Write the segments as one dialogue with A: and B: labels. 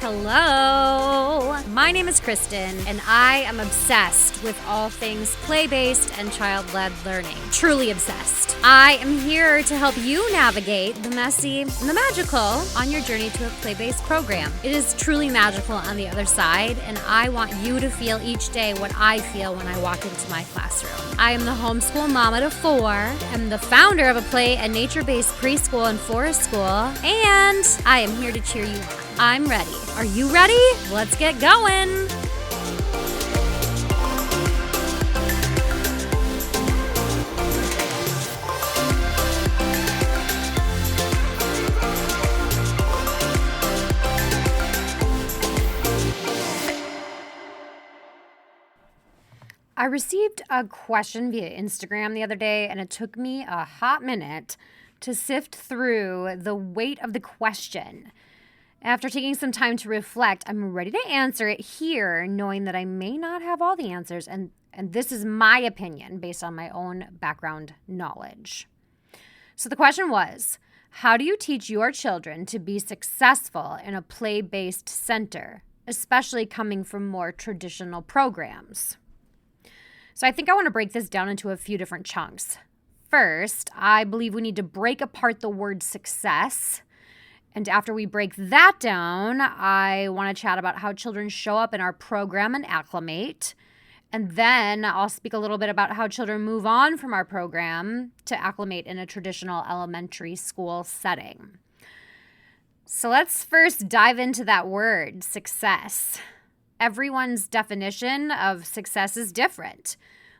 A: Hello. My name is Kristen, and I am obsessed with all things play-based and child-led learning. Truly obsessed. I am here to help you navigate the messy and the magical on your journey to a play-based program. It is truly magical on the other side, and I want you to feel each day what I feel when I walk into my classroom. I am the homeschool mama to 4. I'm the founder of a play and nature-based preschool and forest school, and I am here to cheer you on. I'm ready. Are you ready? Let's get going. I received a question via Instagram the other day, and it took me a hot minute to sift through the weight of the question. After taking some time to reflect, I'm ready to answer it here, knowing that I may not have all the answers, and this is my opinion based on my own background knowledge. So the question was, how do you teach your children to be successful in a play-based center, especially coming from more traditional programs? So I think I want to break this down into a few different chunks. First, I believe we need to break apart the word success. And after we break that down, I want to chat about how children show up in our program and acclimate. And then I'll speak a little bit about how children move on from our program to acclimate in a traditional elementary school setting. So let's first dive into that word, success. Everyone's definition of success is different.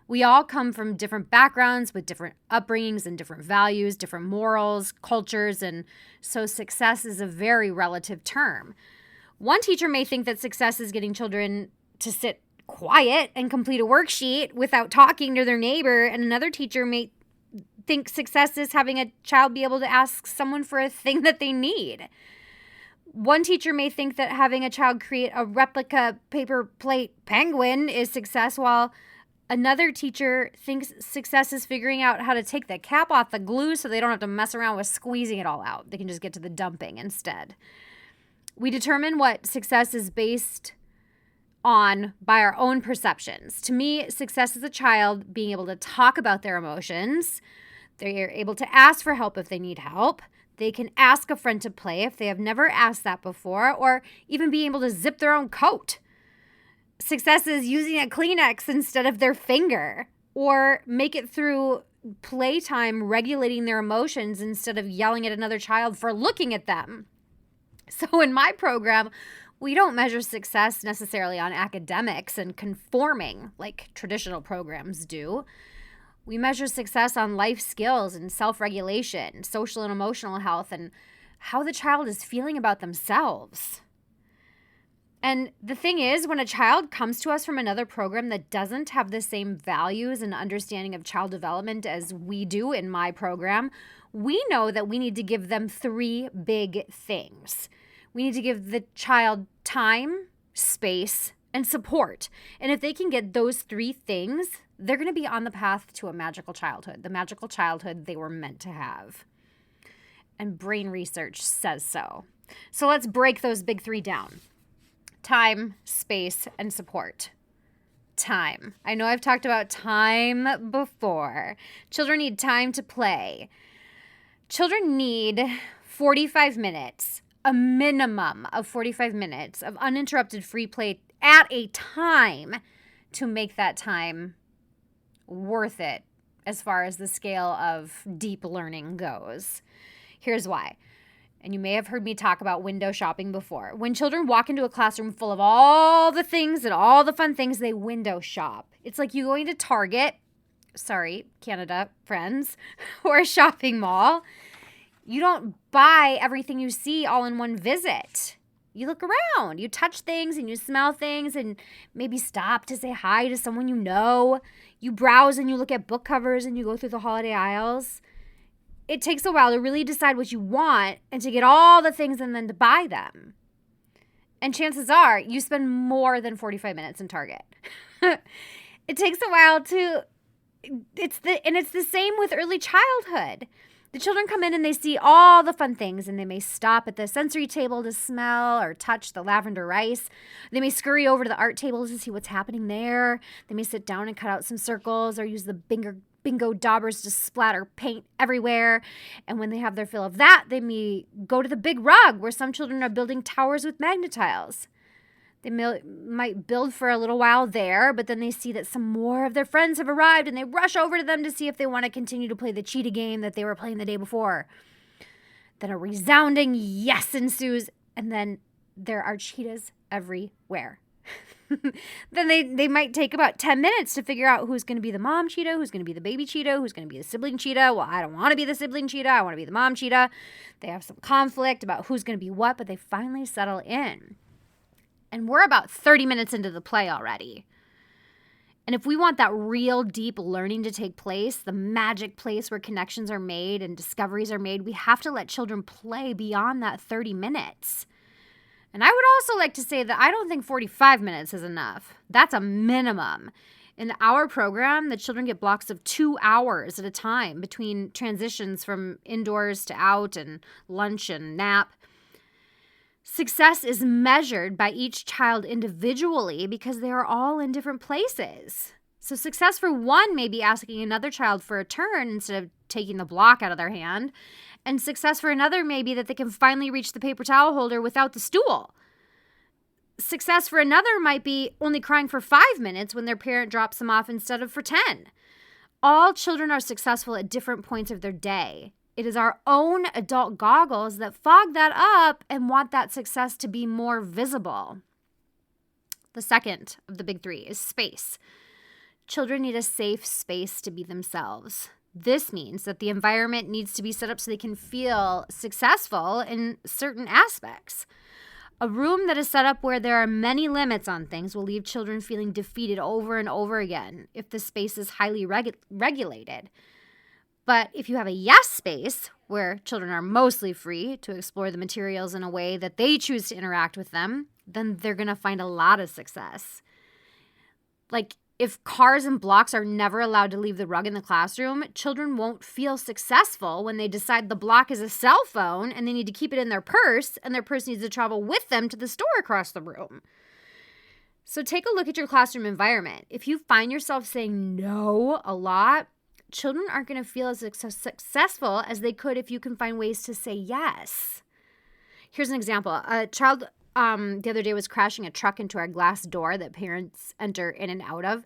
A: We all come from different backgrounds with different upbringings and different values, different morals, cultures, and so success is a very relative term. One teacher may think that success is getting children to sit quiet and complete a worksheet without talking to their neighbor, and another teacher may think success is having a child be able to ask someone for a thing that they need. One teacher may think that having a child create a replica paper plate penguin is success, while another teacher thinks success is figuring out how to take the cap off the glue so they don't have to mess around with squeezing it all out. They can just get to the dumping instead. We determine what success is based on by our own perceptions. To me, success is a child being able to talk about their emotions. They're able to ask for help if they need help. They can ask a friend to play if they have never asked that before, or even being able to zip their own coat. Success is using a Kleenex instead of their finger, or make it through playtime regulating their emotions instead of yelling at another child for looking at them. So in my program, we don't measure success necessarily on academics and conforming like traditional programs do. We measure success on life skills and self-regulation, social and emotional health, and how the child is feeling about themselves. And the thing is, when a child comes to us from another program that doesn't have the same values and understanding of child development as we do in my program, we know that we need to give them 3 big things. We need to give the child time, space, and support. And if they can get those 3 things, they're going to be on the path to a magical childhood, the magical childhood they were meant to have. And brain research says so. So let's break those big 3 down. Time, space, and support. Time. I know I've talked about time before. Children need time to play. Children need 45 minutes, a minimum of 45 minutes of uninterrupted free play at a time to make that time worth it as far as the scale of deep learning goes. Here's why. And you may have heard me talk about window shopping before. When children walk into a classroom full of all the things and all the fun things, they window shop. It's like you going to Target, sorry, Canada friends, or a shopping mall. You don't buy everything you see all in one visit. You look around, you touch things and you smell things and maybe stop to say hi to someone you know. You browse and you look at book covers and you go through the holiday aisles. It takes a while to really decide what you want and to get all the things and then to buy them. And chances are you spend more than 45 minutes in Target. It takes a while to, it's the same with early childhood. The children come in and they see all the fun things, and they may stop at the sensory table to smell or touch the lavender rice. They may scurry over to the art table to see what's happening there. They may sit down and cut out some circles or use the bingo daubers to splatter paint everywhere. And when they have their fill of that, they may go to the big rug where some children are building towers with magnetiles. They might build for a little while there, but then they see that some more of their friends have arrived and they rush over to them to see if they want to continue to play the cheetah game that they were playing the day before. Then a resounding yes ensues, and then there are cheetahs everywhere. Then they might take about 10 minutes to figure out who's going to be the mom cheetah, who's going to be the baby cheetah, who's going to be the sibling cheetah. Well, I don't want to be the sibling cheetah. I want to be the mom cheetah. They have some conflict about who's going to be what, but they finally settle in. And we're about 30 minutes into the play already. And if we want that real deep learning to take place, the magic place where connections are made and discoveries are made, we have to let children play beyond that 30 minutes. And I would also like to say that I don't think 45 minutes is enough. That's a minimum. In our program, the children get blocks of 2 hours at a time between transitions from indoors to out and lunch and nap. Success is measured by each child individually because they are all in different places. So success for one may be asking another child for a turn instead of taking the block out of their hand. And success for another may be that they can finally reach the paper towel holder without the stool. Success for another might be only crying for 5 minutes when their parent drops them off instead of for 10. All children are successful at different points of their day. It is our own adult goggles that fog that up and want that success to be more visible. The second of the big three is space. Children need a safe space to be themselves. This means that the environment needs to be set up so they can feel successful in certain aspects. A room that is set up where there are many limits on things will leave children feeling defeated over and over again if the space is highly regulated. But if you have a yes space, where children are mostly free to explore the materials in a way that they choose to interact with them, then they're going to find a lot of success. Like, if cars and blocks are never allowed to leave the rug in the classroom, children won't feel successful when they decide the block is a cell phone and they need to keep it in their purse, and their purse needs to travel with them to the store across the room. So take a look at your classroom environment. If you find yourself saying no a lot, children aren't going to feel as successful as they could if you can find ways to say yes. Here's an example. A child the other day was crashing a truck into our glass door that parents enter in and out of.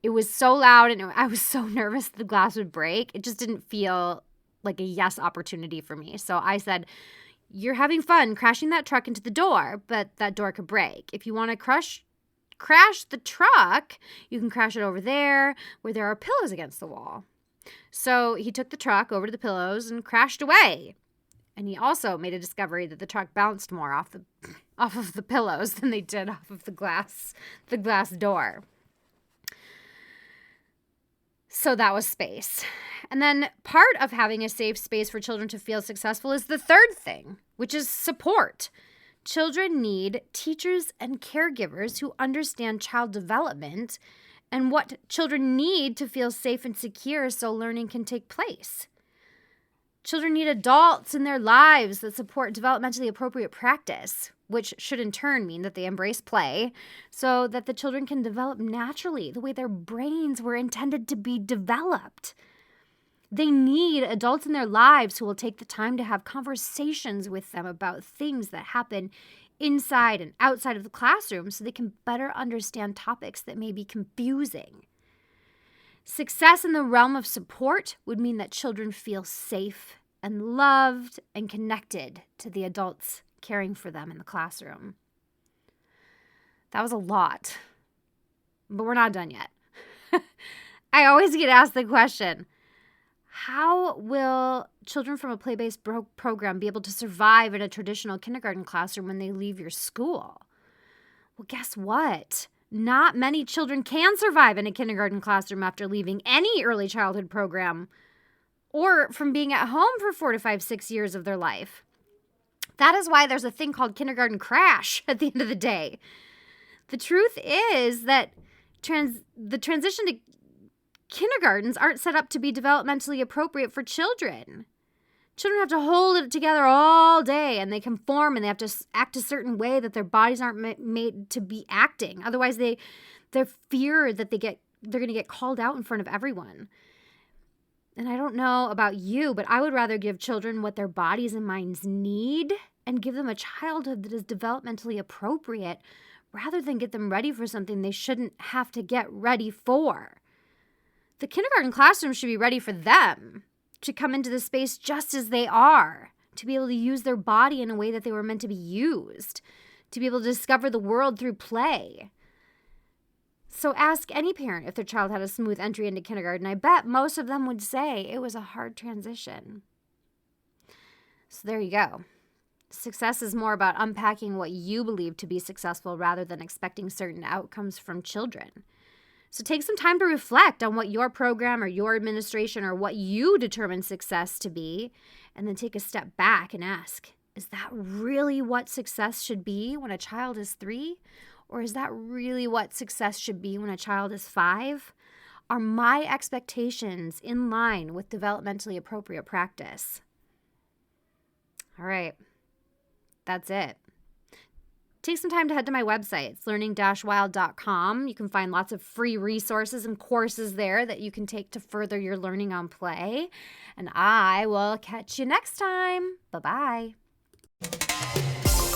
A: It was so loud and I was so nervous the glass would break. It just didn't feel like a yes opportunity for me. So I said, you're having fun crashing that truck into the door, but that door could break. If you want to crash the truck, you can crash it over there where there are pillows against the wall. So he took the truck over to the pillows and crashed away. And he also made a discovery that the truck bounced more off of the pillows than they did off of the glass door. So that was space. And then part of having a safe space for children to feel successful is the third thing, which is support. Children need teachers and caregivers who understand child development and what children need to feel safe and secure so learning can take place. Children need adults in their lives that support developmentally appropriate practice, which should in turn mean that they embrace play so that the children can develop naturally the way their brains were intended to be developed. They need adults in their lives who will take the time to have conversations with them about things that happen inside and outside of the classroom so they can better understand topics that may be confusing. Success in the realm of support would mean that children feel safe and loved and connected to the adults caring for them in the classroom. That was a lot, but we're not done yet. I always get asked the question, how will children from a play-based program be able to survive in a traditional kindergarten classroom when they leave your school? Well, guess what? Not many children can survive in a kindergarten classroom after leaving any early childhood program or from being at home for 4 to 5, 6 years of their life. That is why there's a thing called kindergarten crash at the end of the day. The truth is that the transition to kindergartens aren't set up to be developmentally appropriate for children. Children have to hold it together all day, and they conform, and they have to act a certain way that their bodies aren't made to be acting. Otherwise, they're fear that they're going to get called out in front of everyone. And I don't know about you, but I would rather give children what their bodies and minds need and give them a childhood that is developmentally appropriate rather than get them ready for something they shouldn't have to get ready for. The kindergarten classroom should be ready for them to come into the space just as they are, to be able to use their body in a way that they were meant to be used, to be able to discover the world through play. So ask any parent if their child had a smooth entry into kindergarten. I bet most of them would say it was a hard transition. So there you go. Success is more about unpacking what you believe to be successful rather than expecting certain outcomes from children. So take some time to reflect on what your program or your administration or what you determine success to be, and then take a step back and ask, is that really what success should be when a child is 3? Or is that really what success should be when a child is 5? Are my expectations in line with developmentally appropriate practice? All right, that's it. Take some time to head to my website. It's learning-wild.com. You can find lots of free resources and courses there that you can take to further your learning on play. And I will catch you next time. Bye-bye.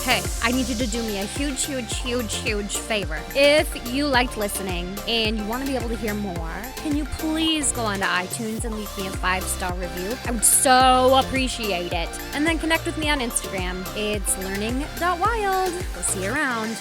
A: Hey, I need you to do me a huge favor. If you liked listening and you want to be able to hear more, can you please go onto iTunes and leave me a 5-star review? I would so appreciate it. And then connect with me on Instagram. It's learning.wild. We'll see you around.